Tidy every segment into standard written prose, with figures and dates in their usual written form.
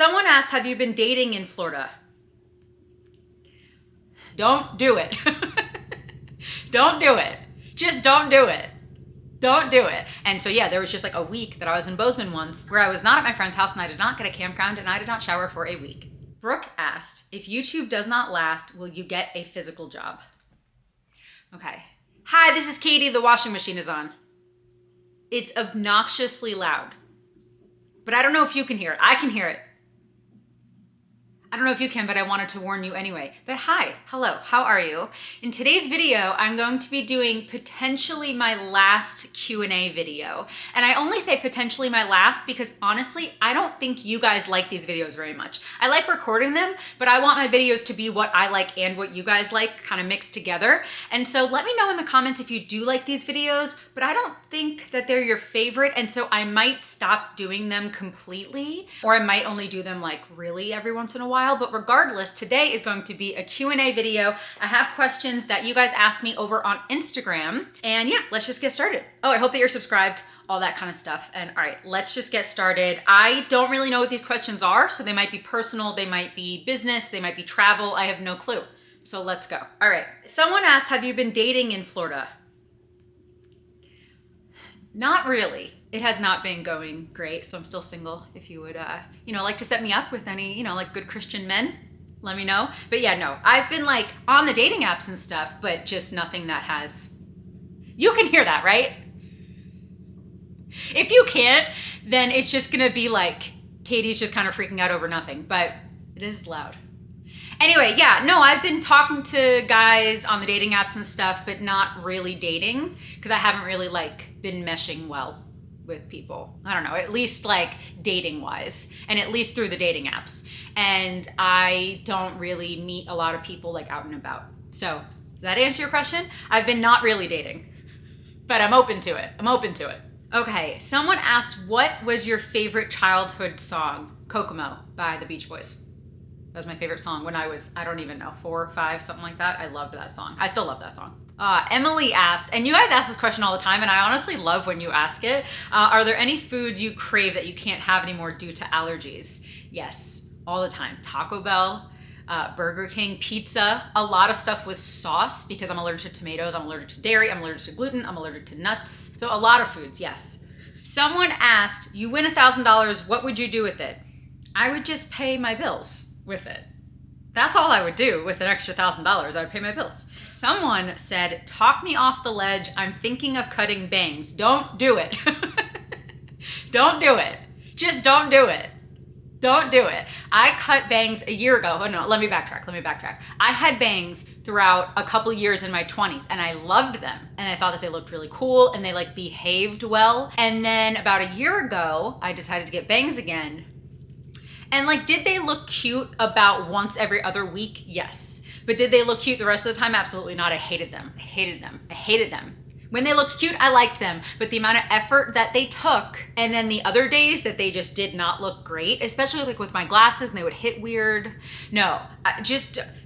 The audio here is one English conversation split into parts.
Someone asked, have you been dating in Florida? Don't do it. Don't do it. Just don't do it. Don't do it. And so yeah, there was just like a week that I was in Bozeman once where I was not at my friend's house and I did not get a campground and I did not shower for a week. Brooke asked, if YouTube does not last, will you get a physical job? Okay. Hi, this is Katie. The washing machine is on. It's obnoxiously loud, but I don't know if you can hear it. I can hear it. I don't know if you can, but I wanted to warn you anyway. But hi, hello, how are you? In today's video, I'm going to be doing potentially my last Q&A video. And I only say potentially my last because honestly, I don't think you guys like these videos very much. I like recording them, but I want my videos to be what I like and what you guys like kind of mixed together. And so let me know in the comments if you do like these videos, but I don't think that they're your favorite. And so I might stop doing them completely, or I might only do them like really every once in a while. But regardless, today is going to be a Q&A video. I have questions that you guys asked me over on Instagram. And yeah, let's just get started. Oh, I hope that you're subscribed, all that kind of stuff. And all right, let's just get started. I don't really know what these questions are. So they might be personal, they might be business, they might be travel. I have no clue. So let's go. All right. Someone asked, have you been dating in Florida? Not really. It has not been going great, so I'm still single. If you would, like to set me up with any, like good Christian men, let me know. But yeah, no, I've been like on the dating apps and stuff, but just nothing that has, you can hear that, right? If you can't, then it's just gonna be like, Katie's just kind of freaking out over nothing, but it is loud. Anyway, yeah, no, I've been talking to guys on the dating apps and stuff, but not really dating because I haven't really like been meshing well with people. I don't know, at least like dating wise and at least through the dating apps. And I don't really meet a lot of people like out and about. So does that answer your question? I've been not really dating, but I'm open to it. I'm open to it. Okay, someone asked, what was your favorite childhood song? Kokomo by the Beach Boys. That was my favorite song when I was, I don't even know, 4 or 5, something like that. I loved that song. I still love that song. Emily asked, and you guys ask this question all the time, and I honestly love when you ask it. Are there any foods you crave that you can't have anymore due to allergies? Yes, all the time. Taco Bell, Burger King, pizza, a lot of stuff with sauce because I'm allergic to tomatoes, I'm allergic to dairy, I'm allergic to gluten, I'm allergic to nuts. So a lot of foods, yes. Someone asked, you win $1,000, what would you do with it? I would just pay my bills with it. That's all I would do with an extra $1,000. I would pay my bills. Someone said, talk me off the ledge. I'm thinking of cutting bangs. Don't do it. Don't do it. Just don't do it. Don't do it. I cut bangs a year ago. Oh no, let me backtrack. I had bangs throughout a couple years in my 20s and I loved them. And I thought that they looked really cool and they like behaved well. And then about a year ago, I decided to get bangs again. And like, did they look cute about once every other week? Yes. But did they look cute the rest of the time? Absolutely not. I hated them. I hated them. I hated them. When they looked cute, I liked them. But the amount of effort that they took, and then the other days that they just did not look great, especially like with my glasses and they would hit weird. No,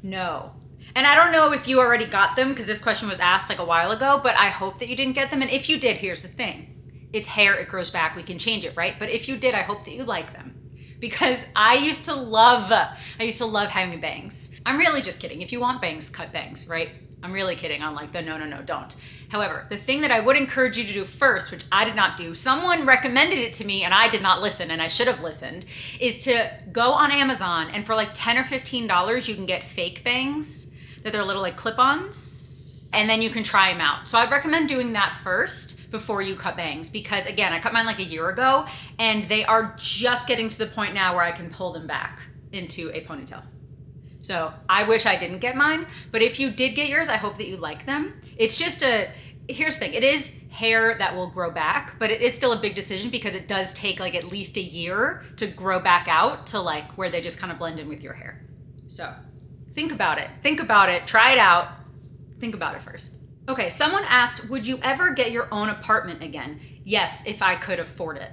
no. And I don't know if you already got them because this question was asked like a while ago, but I hope that you didn't get them. And if you did, here's the thing. It's hair, it grows back, we can change it, right? But if you did, I hope that you like them. Because I used to love having bangs. I'm really just kidding. If you want bangs, cut bangs, right? I'm really kidding on like the no, don't. However, the thing that I would encourage you to do first, which I did not do, someone recommended it to me and I did not listen and I should have listened, is to go on Amazon and for like $10 or $15, you can get fake bangs that they're little like clip-ons and then you can try them out. So I'd recommend doing that first before you cut bangs because again, I cut mine like a year ago and they are just getting to the point now where I can pull them back into a ponytail. So I wish I didn't get mine, but if you did get yours, I hope that you like them. It's just here's the thing, it is hair that will grow back, but it is still a big decision because it does take like at least a year to grow back out to like where they just kind of blend in with your hair. So think about it, try it out, think about it first. Okay, someone asked, would you ever get your own apartment again? Yes, if I could afford it.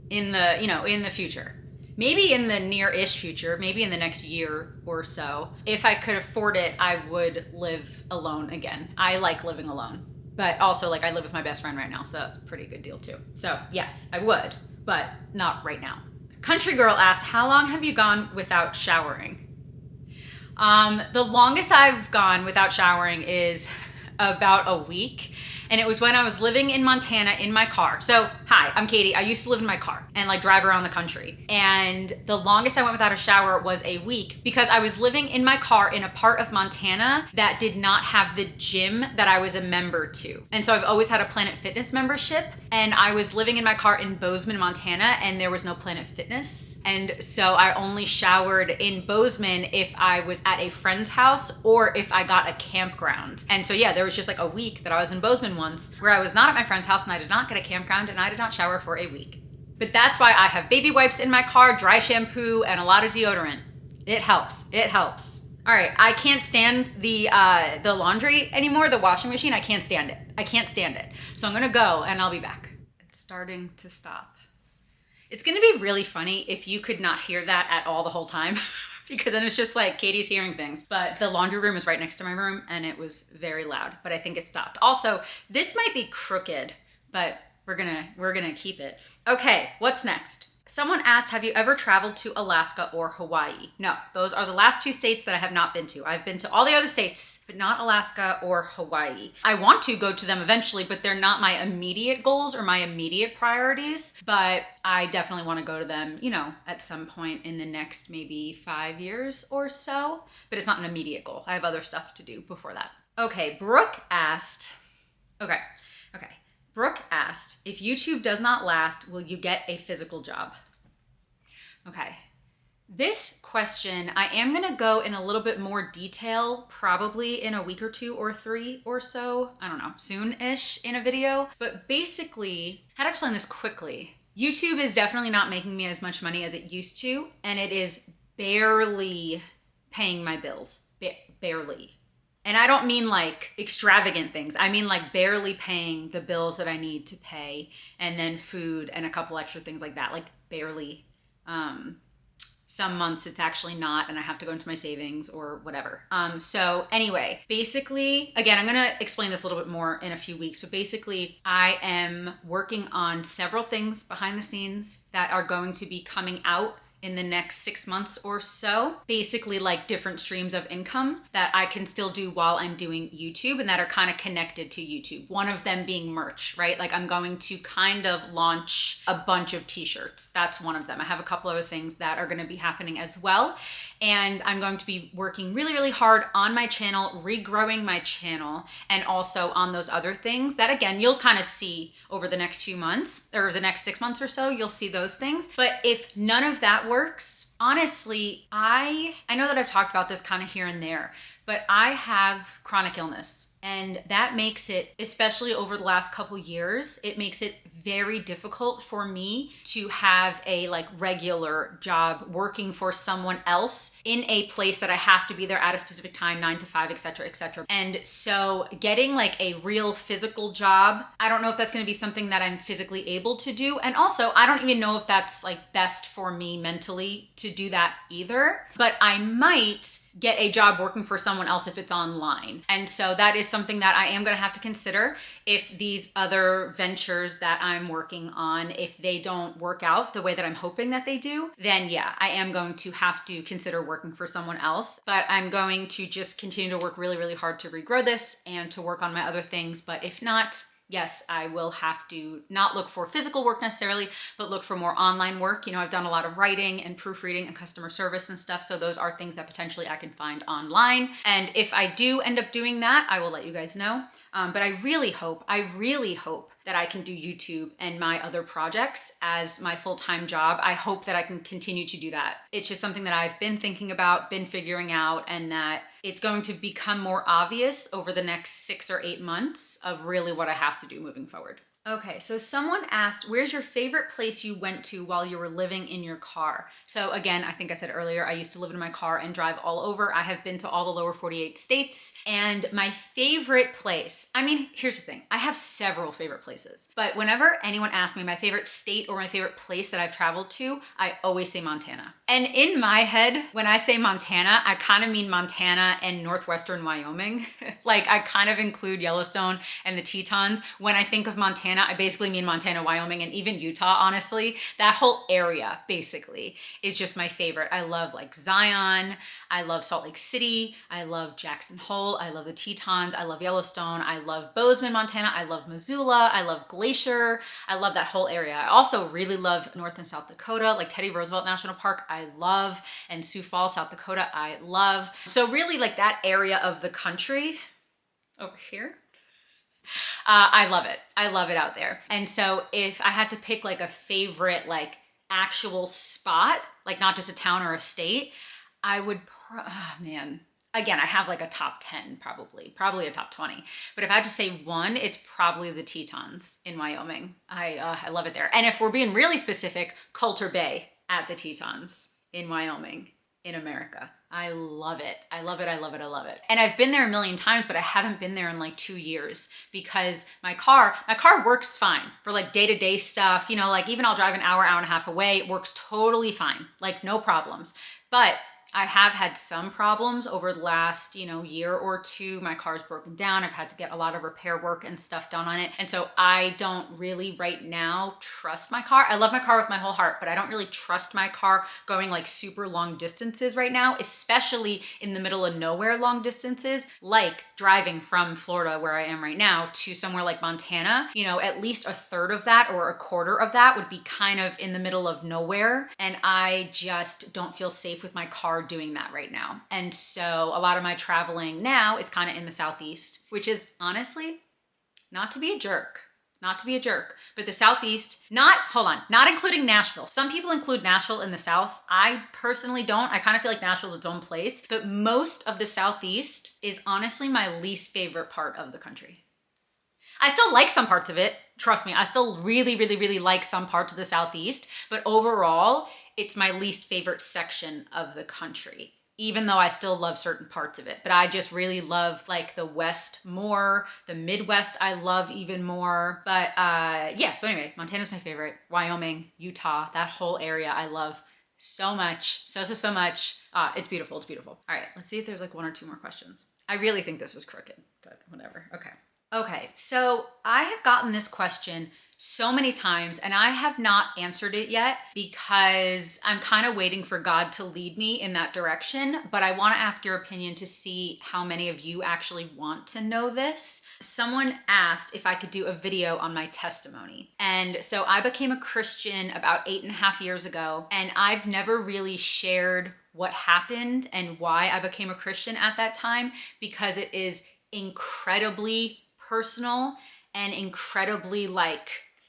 In the future. Maybe in the near-ish future, maybe in the next year or so. If I could afford it, I would live alone again. I like living alone. But also, like, I live with my best friend right now, so that's a pretty good deal too. So yes, I would, but not right now. Country Girl asked, how long have you gone without showering? The longest I've gone without showering is about a week. And it was when I was living in Montana in my car. So, hi, I'm Katie. I used to live in my car and like drive around the country. And the longest I went without a shower was a week because I was living in my car in a part of Montana that did not have the gym that I was a member to. And so I've always had a Planet Fitness membership, and I was living in my car in Bozeman, Montana, and there was no Planet Fitness. And so I only showered in Bozeman if I was at a friend's house or if I got a campground. And so yeah, there was just like a week that I was in Bozeman once where I was not at my friend's house and I did not get a campground and I did not shower for a week. But that's why I have baby wipes in my car, dry shampoo, and a lot of deodorant. It helps. It helps. All right, I can't stand the laundry anymore, the washing machine. I can't stand it. I can't stand it. So I'm gonna go and I'll be back. It's starting to stop. It's gonna be really funny if you could not hear that at all the whole time. Because then it's just like Katie's hearing things. But the laundry room is right next to my room and it was very loud, but I think it stopped. Also, this might be crooked, but we're gonna keep it. Okay, what's next? Someone asked, have you ever traveled to Alaska or Hawaii? No, those are the last two states that I have not been to. I've been to all the other states, but not Alaska or Hawaii. I want to go to them eventually, but they're not my immediate goals or my immediate priorities. But I definitely want to go to them, you know, at some point in the next maybe 5 years or so. But it's not an immediate goal. I have other stuff to do before that. Okay, Brooke asked, Brooke asked, if YouTube does not last, will you get a physical job? Okay, this question, I am gonna go in a little bit more detail, probably in a week or 2 or 3 or so, I don't know, soon-ish in a video. But basically, how to explain this quickly? YouTube is definitely not making me as much money as it used to, and it is barely paying my bills, barely. And I don't mean like extravagant things. I mean like barely paying the bills that I need to pay, and then food and a couple extra things like that, like barely. Some months it's actually not, and I have to go into my savings or whatever. So anyway, basically, again, I'm gonna explain this a little bit more in a few weeks, but basically I am working on several things behind the scenes that are going to be coming out in the next 6 months or so, basically like different streams of income that I can still do while I'm doing YouTube and that are kind of connected to YouTube. One of them being merch, right? Like I'm going to kind of launch a bunch of t-shirts. That's one of them. I have a couple other things that are going to be happening as well. And I'm going to be working really, really hard on my channel, regrowing my channel, and also on those other things that, again, you'll kind of see over the next few months or the next 6 months or so, you'll see those things. But if none of that works, honestly, I know that I've talked about this kind of here and there, but I have chronic illness. And that makes it, especially over the last couple years, it makes it very difficult for me to have a like regular job working for someone else in a place that I have to be there at a specific time, 9 to 5, et cetera, et cetera. And so getting like a real physical job, I don't know if that's going to be something that I'm physically able to do. And also, I don't even know if that's like best for me mentally to do that either. But I might get a job working for someone else if it's online. And so that is something that I am going to have to consider if these other ventures that I'm working on, if they don't work out the way that I'm hoping that they do, then yeah, I am going to have to consider working for someone else. But I'm going to just continue to work really, really hard to regrow this and to work on my other things. But if not, yes, I will have to not look for physical work necessarily, but look for more online work. You know, I've done a lot of writing and proofreading and customer service and stuff. So those are things that potentially I can find online. And if I do end up doing that, I will let you guys know. But I really hope that I can do YouTube and my other projects as my full-time job. I hope that I can continue to do that. It's just something that I've been thinking about, been figuring out, and that it's going to become more obvious over the next 6 or 8 months of really what I have to do moving forward. Okay, so someone asked, where's your favorite place you went to while you were living in your car? So again, I think I said earlier, I used to live in my car and drive all over. I have been to all the lower 48 states, and my favorite place, I mean, here's the thing, I have several favorite places, but whenever anyone asks me my favorite state or my favorite place that I've traveled to, I always say Montana. And in my head, when I say Montana, I kind of mean Montana and northwestern Wyoming. Like I kind of include Yellowstone and the Tetons when I think of Montana. Montana, I basically mean Montana, Wyoming, and even Utah, honestly. That whole area basically is just my favorite. I love like Zion. I love Salt Lake City. I love Jackson Hole. I love the Tetons. I love Yellowstone. I love Bozeman, Montana. I love Missoula. I love Glacier. I love that whole area. I also really love North and South Dakota, like Teddy Roosevelt National Park. I love, and Sioux Falls, South Dakota. I love. So really like that area of the country over here. I love it. I love it out there. And so if I had to pick like a favorite, like actual spot, like not just a town or a state, I would, man, again, I have like a top 10, probably a top 20. But if I had to say one, it's probably the Tetons in Wyoming. I love it there. And if we're being really specific, Coulter Bay at the Tetons in Wyoming, in America. I love it. I love it. I love it. I love it. And I've been there a million times, but I haven't been there in like 2 years because my car works fine for like day-to-day stuff. You know, like even I'll drive an hour and a half away. It works totally fine. Like no problems. But I have had some problems over the last, year or two. My car's broken down. I've had to get a lot of repair work and stuff done on it. And so I don't really right now trust my car. I love my car with my whole heart, but I don't really trust my car going like super long distances right now, especially in the middle of nowhere long distances, like driving from Florida where I am right now to somewhere like Montana. At least a third of that or a quarter of that would be kind of in the middle of nowhere. And I just don't feel safe with my car doing that right now. And so a lot of my traveling now is kind of in the Southeast, which is honestly not to be a jerk, but the Southeast, not including Nashville. Some people include Nashville in the South. I personally don't. I kind of feel like Nashville's its own place, but most of the Southeast is honestly my least favorite part of the country. I still like some parts of it. Trust me, I still really, really, really like some parts of the Southeast, but overall, it's my least favorite section of the country, even though I still love certain parts of it. But I just really love like the West more, the Midwest I love even more. But yeah, so anyway, Montana's my favorite. Wyoming, Utah, that whole area I love so much, so much. It's beautiful, it's beautiful. All right, let's see if there's like 1 or 2 more questions. I really think this is crooked, but whatever, Okay, so I have gotten this question so many times and I have not answered it yet because I'm kind of waiting for God to lead me in that direction, but I want to ask your opinion to see how many of you actually want to know this. Someone asked if I could do a video on my testimony. And so I became a Christian about 8.5 years ago, and I've never really shared what happened and why I became a Christian at that time because it is incredibly personal and incredibly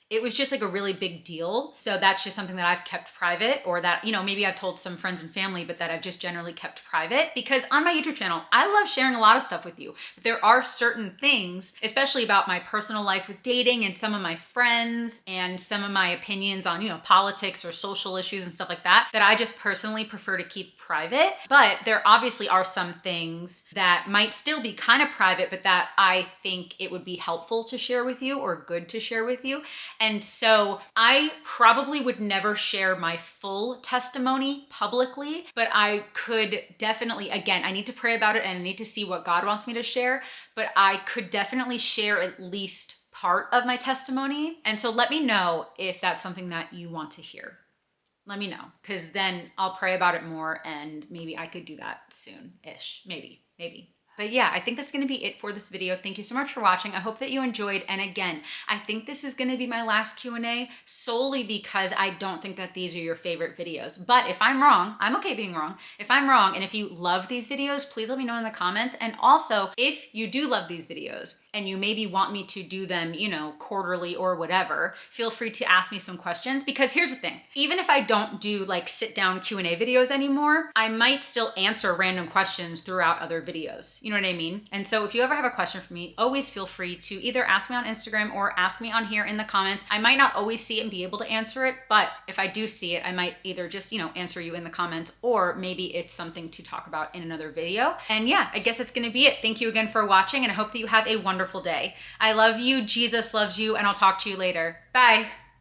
it was just like a really big deal. So that's just something that I've kept private, or that, maybe I've told some friends and family, but that I've just generally kept private because on my YouTube channel, I love sharing a lot of stuff with you. But there are certain things, especially about my personal life with dating and some of my friends and some of my opinions on, politics or social issues and stuff like that, that I just personally prefer to keep private. But there obviously are some things that might still be kind of private, but that I think it would be helpful to share with you or good to share with you. And so I probably would never share my full testimony publicly, but I could definitely, again, I need to pray about it and I need to see what God wants me to share, but I could definitely share at least part of my testimony. And so let me know if that's something that you want to hear. Let me know, because then I'll pray about it more and maybe I could do that soon-ish, maybe. But yeah, I think that's gonna be it for this video. Thank you so much for watching. I hope that you enjoyed. And again, I think this is gonna be my last Q&A solely because I don't think that these are your favorite videos. But if I'm wrong, I'm okay being wrong. If I'm wrong, and if you love these videos, please let me know in the comments. And also, if you do love these videos and you maybe want me to do them, quarterly or whatever, feel free to ask me some questions, because here's the thing. Even if I don't do like sit down Q&A videos anymore, I might still answer random questions throughout other videos. You know what I mean? And so if you ever have a question for me, always feel free to either ask me on Instagram or ask me on here in the comments. I might not always see it and be able to answer it, but if I do see it, I might either just, answer you in the comments, or maybe it's something to talk about in another video. And yeah, I guess that's gonna be it. Thank you again for watching, and I hope that you have a wonderful day. I love you, Jesus loves you, and I'll talk to you later. Bye.